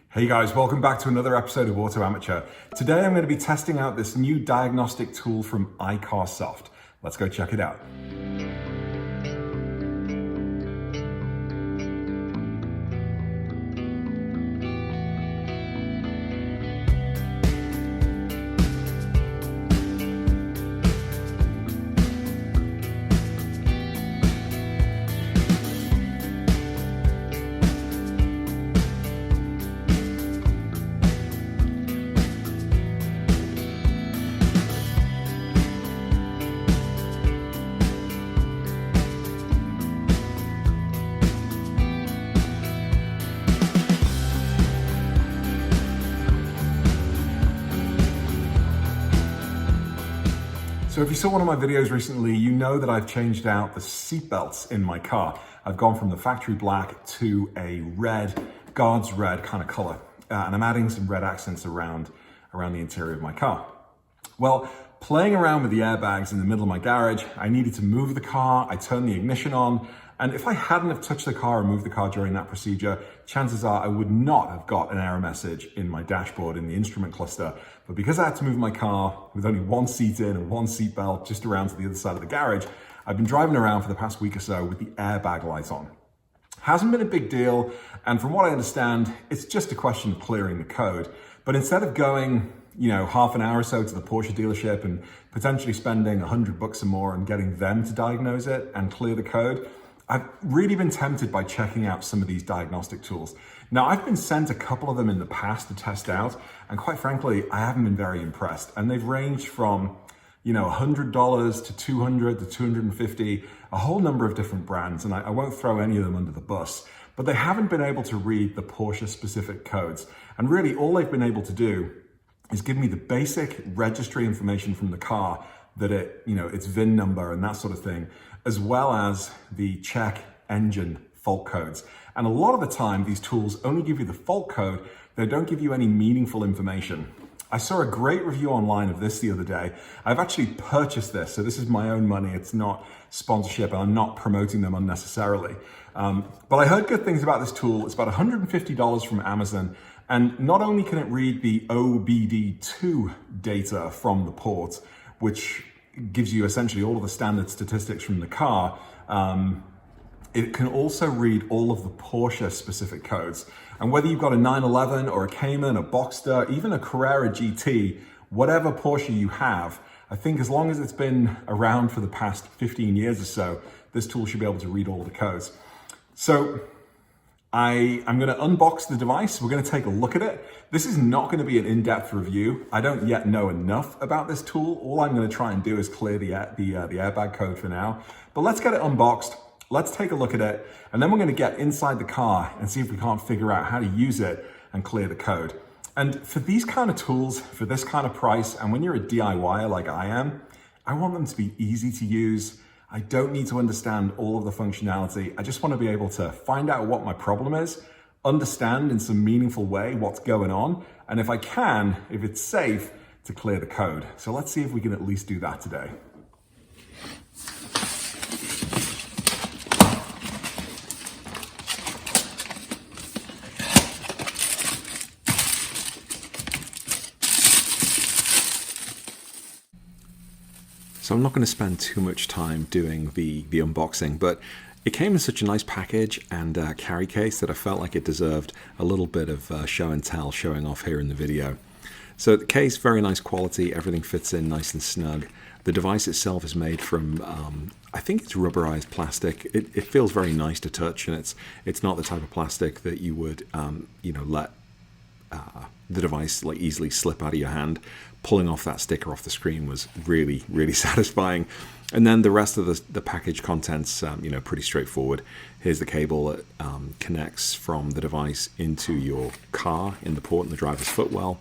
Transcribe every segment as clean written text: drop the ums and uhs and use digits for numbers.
Hey guys, welcome back to another episode of Auto Amateur. Today I'm going to be testing out this new diagnostic tool from iCarsoft. Let's go check it out. So if you saw one of my videos recently, you know that I've changed out the seatbelts in my car. I've gone from the factory black to a red, Guards red kind of color. And I'm adding some red accents around the interior of my car. Well, playing around with the airbags in the middle of my garage, I needed to move the car, I turned the ignition on, and if I hadn't have touched the car or moved the car during that procedure, chances are I would not have got an error message in my dashboard in the instrument cluster. But because I had to move my car with only one seat in and one seat belt just around to the other side of the garage, I've been driving around for the past week or so with the airbag light on. Hasn't been a big deal, and from what I understand, it's just a question of clearing the code. But instead of going, half an hour or so to the Porsche dealership and potentially spending $100 or more and getting them to diagnose it and clear the code, I've really been tempted by checking out some of these diagnostic tools. Now, I've been sent a couple of them in the past to test out, and quite frankly, I haven't been very impressed. And they've ranged from, $100 to $200 to $250, a whole number of different brands, and I won't throw any of them under the bus, but they haven't been able to read the Porsche specific codes. And really all they've been able to do is give me the basic registry information from the car, that its VIN number and that sort of thing, as well as the check engine fault codes. And a lot of the time, these tools only give you the fault code. They don't give you any meaningful information. I saw a great review online of this the other day. I've actually purchased this, so this is my own money. It's not sponsorship, and I'm not promoting them unnecessarily. But I heard good things about this tool. It's about $150 from Amazon. And not only can it read the OBD-II data from the port, which gives you essentially all of the standard statistics from the car, it can also read all of the Porsche specific codes. And whether you've got a 911 or a Cayman, a Boxster, even a Carrera GT, whatever Porsche you have, I think as long as it's been around for the past 15 years or so, this tool should be able to read all of the codes. So I'm going to unbox the device. We're going to take a look at it. This is not going to be an in-depth review. I don't yet know enough about this tool. All I'm going to try and do is clear the airbag code for now. But let's get it unboxed. Let's take a look at it. And then we're going to get inside the car and see if we can't figure out how to use it and clear the code. And for these kind of tools, for this kind of price, and when you're a DIYer like I am, I want them to be easy to use. I don't need to understand all of the functionality. I just want to be able to find out what my problem is, understand in some meaningful way what's going on, and if I can, if it's safe, to clear the code. So let's see if we can at least do that today. So I'm not going to spend too much time doing the unboxing, but it came in such a nice package and carry case that I felt like it deserved a little bit of show and tell showing off here in the video. So the case, very nice quality, everything fits in nice and snug. The device itself is made from, I think it's rubberized plastic. It feels very nice to touch, and it's not the type of plastic that you would, let the device easily slip out of your hand. Pulling off that sticker off the screen was really, really satisfying. And then the rest of the package contents, pretty straightforward. Here's the cable that connects from the device into your car in the port in the driver's footwell.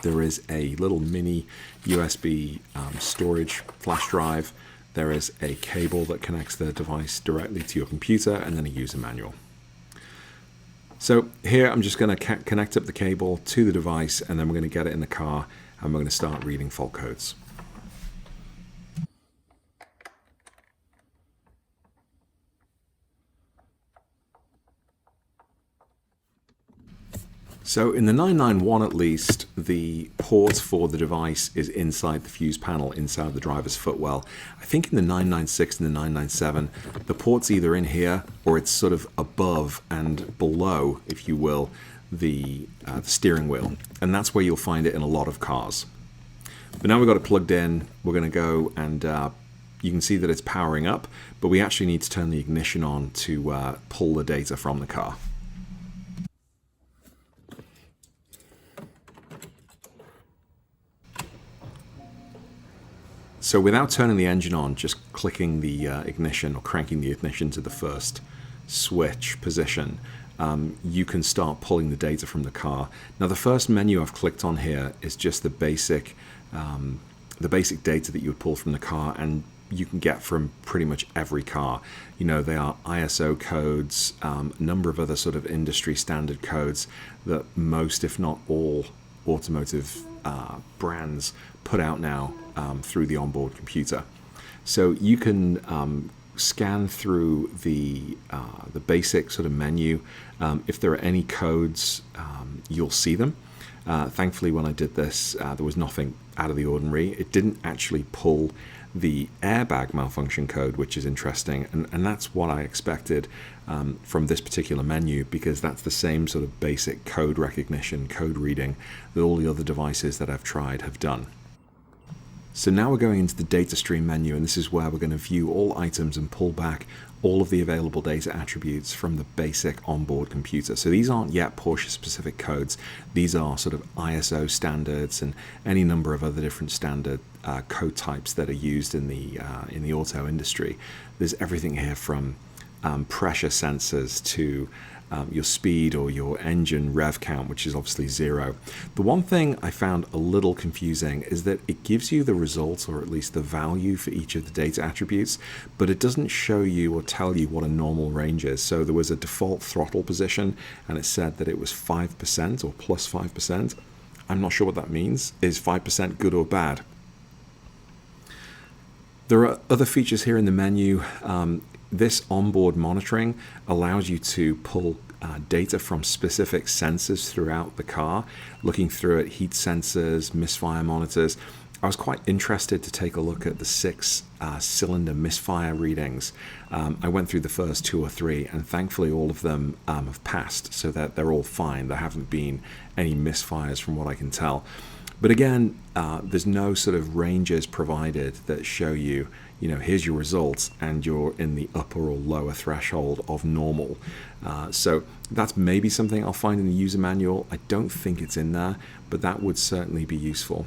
There is a little mini USB storage flash drive. There is a cable that connects the device directly to your computer, and then a user manual. So here I'm just going to connect up the cable to the device, and then we're going to get it in the car, and we're going to start reading fault codes. So in the 991 at least, the port for the device is inside the fuse panel, inside the driver's footwell. I think in the 996 and the 997, the port's either in here or it's sort of above and below, if you will, the steering wheel. And that's where you'll find it in a lot of cars. But now we've got it plugged in, we're going to go and you can see that it's powering up, but we actually need to turn the ignition on to pull the data from the car. So without turning the engine on, just clicking the ignition or cranking the ignition to the first switch position, you can start pulling the data from the car. Now the first menu I've clicked on here is just the basic data that you would pull from the car, and you can get from pretty much every car. You know, they are ISO codes, a number of other sort of industry standard codes that most, if not all, automotive brands put out now through the onboard computer. So you can scan through the basic sort of menu. If there are any codes, you'll see them. Thankfully, when I did this, there was nothing out of the ordinary. It didn't actually pull the airbag malfunction code, which is interesting, and that's what I expected from this particular menu, because that's the same sort of basic code recognition, code reading that all the other devices that I've tried have done. So now we're going into the data stream menu, and this is where we're going to view all items and pull back all of the available data attributes from the basic onboard computer. So these aren't yet Porsche specific codes. These are sort of ISO standards and any number of other different standard code types that are used in the auto industry. There's everything here from pressure sensors to your speed or your engine rev count, which is obviously 0. The one thing I found a little confusing is that it gives you the results, or at least the value for each of the data attributes, but it doesn't show you or tell you what a normal range is. So there was a default throttle position and it said that it was 5% or plus 5%. I'm not sure what that means. Is 5% good or bad? There are other features here in the menu. This onboard monitoring allows you to pull data from specific sensors throughout the car, looking through at heat sensors, misfire monitors. I was quite interested to take a look at the 6-cylinder misfire readings. I went through the first 2 or 3, and thankfully all of them have passed, so that they're all fine. There haven't been any misfires from what I can tell. But again, there's no sort of ranges provided that show you, here's your results and you're in the upper or lower threshold of normal. So that's maybe something I'll find in the user manual. I don't think it's in there, but that would certainly be useful.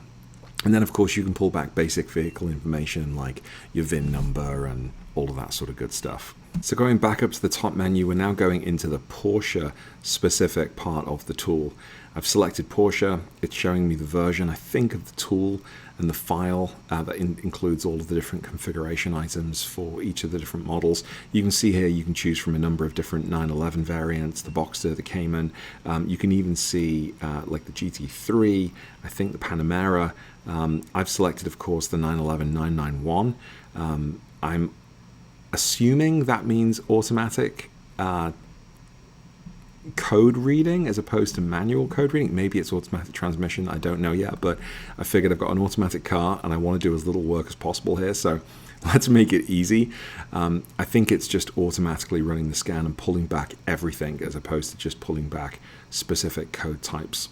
And then, of course, you can pull back basic vehicle information like your VIN number and all of that sort of good stuff. So going back up to the top menu, we're now going into the Porsche specific part of the tool. I've selected Porsche. It's showing me the version, I think, of the tool and the file that includes all of the different configuration items for each of the different models. You can see here you can choose from a number of different 911 variants, the Boxster, the Cayman. You can even see like the GT3, I think the Panamera. I've selected, of course, the 911 991. I'm assuming that means automatic code reading as opposed to manual code reading. Maybe it's automatic transmission, I don't know yet, but I figured I've got an automatic car and I want to do as little work as possible here, so let's make it easy. I think it's just automatically running the scan and pulling back everything as opposed to just pulling back specific code types.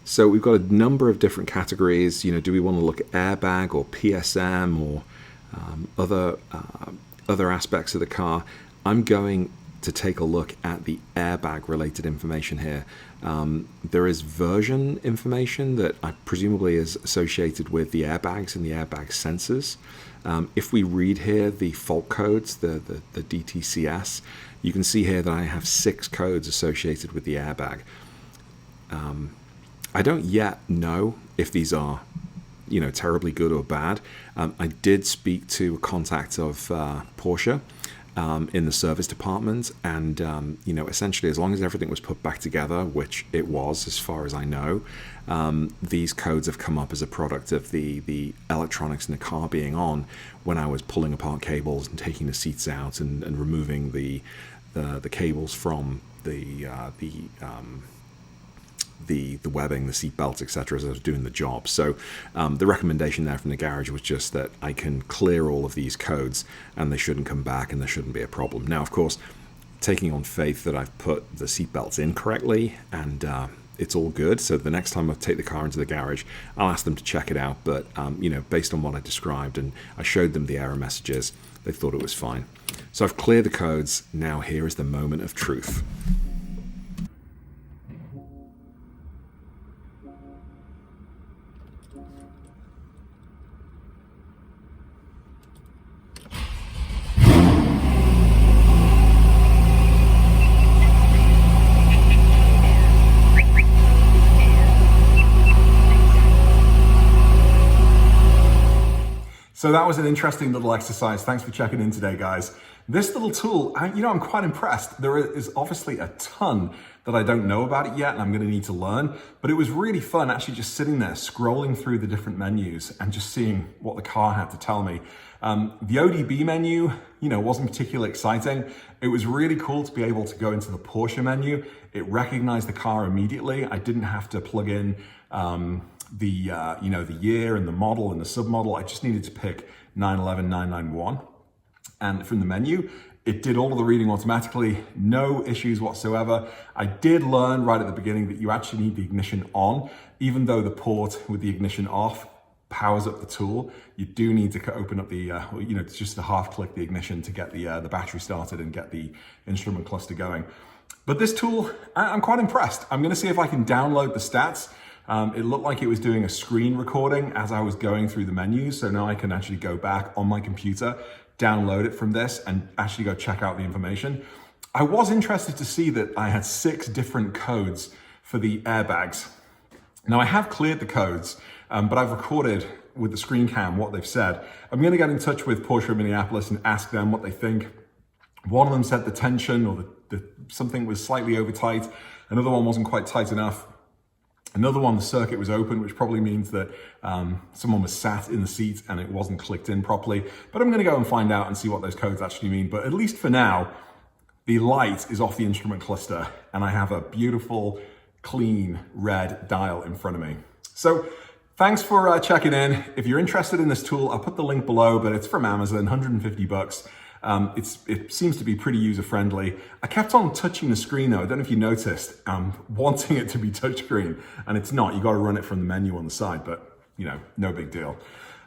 So we've got a number of different categories. Do we want to look at airbag or PSM or other aspects of the car? I'm going to take a look at the airbag related information here. There is version information that presumably is associated with the airbags and the airbag sensors. If we read here the fault codes, the DTCS, you can see here that I have 6 codes associated with the airbag. I don't yet know if these are terribly good or bad. I did speak to a contact of Porsche in the service department, and essentially, as long as everything was put back together, which it was as far as I know, these codes have come up as a product of the electronics in the car being on when I was pulling apart cables and taking the seats out and removing the cables from the webbing, the seat belts, etc. as I was doing the job. So the recommendation there from the garage was just that I can clear all of these codes and they shouldn't come back and there shouldn't be a problem. Now, of course, taking on faith that I've put the seat belts in correctly and it's all good. So the next time I take the car into the garage, I'll ask them to check it out. But you know, based on what I described and I showed them the error messages, they thought it was fine. So I've cleared the codes. Now here is the moment of truth. So that was an interesting little exercise. Thanks for checking in today, guys. This little tool, I'm quite impressed. There is obviously a ton that I don't know about it yet, and I'm gonna need to learn, but it was really fun actually just sitting there, scrolling through the different menus and just seeing what the car had to tell me. The ODB menu, wasn't particularly exciting. It was really cool to be able to go into the Porsche menu. It recognized the car immediately. I didn't have to plug in the year and the model and the submodel. I just needed to pick 911 991, and from the menu it did all of the reading automatically, no issues whatsoever. I did learn right at the beginning that you actually need the ignition on. Even though the port with the ignition off powers up the tool, you do need to open up the it's just a half click the ignition to get the battery started and get the instrument cluster going. But this tool, I'm quite impressed. I'm gonna see if I can download the stats. It looked like it was doing a screen recording as I was going through the menus. So now I can actually go back on my computer, download it from this and actually go check out the information. I was interested to see that I had 6 different codes for the airbags. Now I have cleared the codes, but I've recorded with the screen cam what they've said. I'm gonna get in touch with Porsche of Minneapolis and ask them what they think. One of them said the tension or something was slightly over tight. Another one wasn't quite tight enough. Another one, the circuit was open, which probably means that someone was sat in the seat and it wasn't clicked in properly. But I'm gonna go and find out and see what those codes actually mean. But at least for now, the light is off the instrument cluster and I have a beautiful, clean red dial in front of me. So thanks for checking in. If you're interested in this tool, I'll put the link below, but it's from Amazon, 150 bucks. It seems to be pretty user-friendly. I kept on touching the screen though. I don't know if you noticed, wanting it to be touchscreen, and it's not. You got to run it from the menu on the side, but no big deal.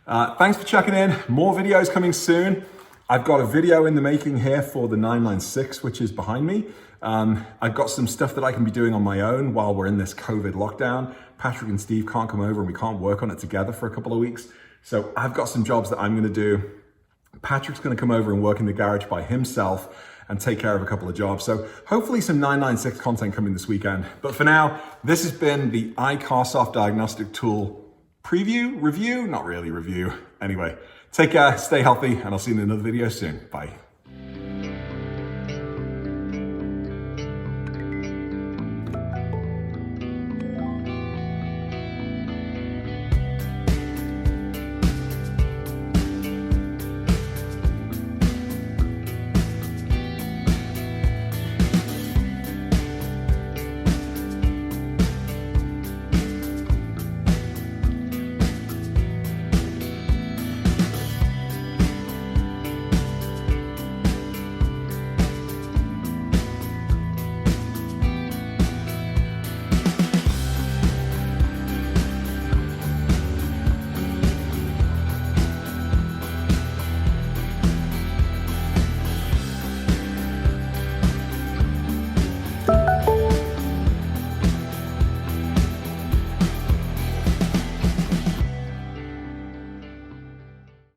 Thanks for checking in. More videos coming soon. I've got a video in the making here for the 996, which is behind me. I've got some stuff that I can be doing on my own while we're in this COVID lockdown. Patrick and Steve can't come over and we can't work on it together for a couple of weeks. So I've got some jobs that I'm gonna do. Patrick's gonna come over and work in the garage by himself and take care of a couple of jobs. So hopefully some 996 content coming this weekend. But for now, this has been the iCarsoft diagnostic tool review. Not really review. Anyway, take care, stay healthy, and I'll see you in another video soon. Bye.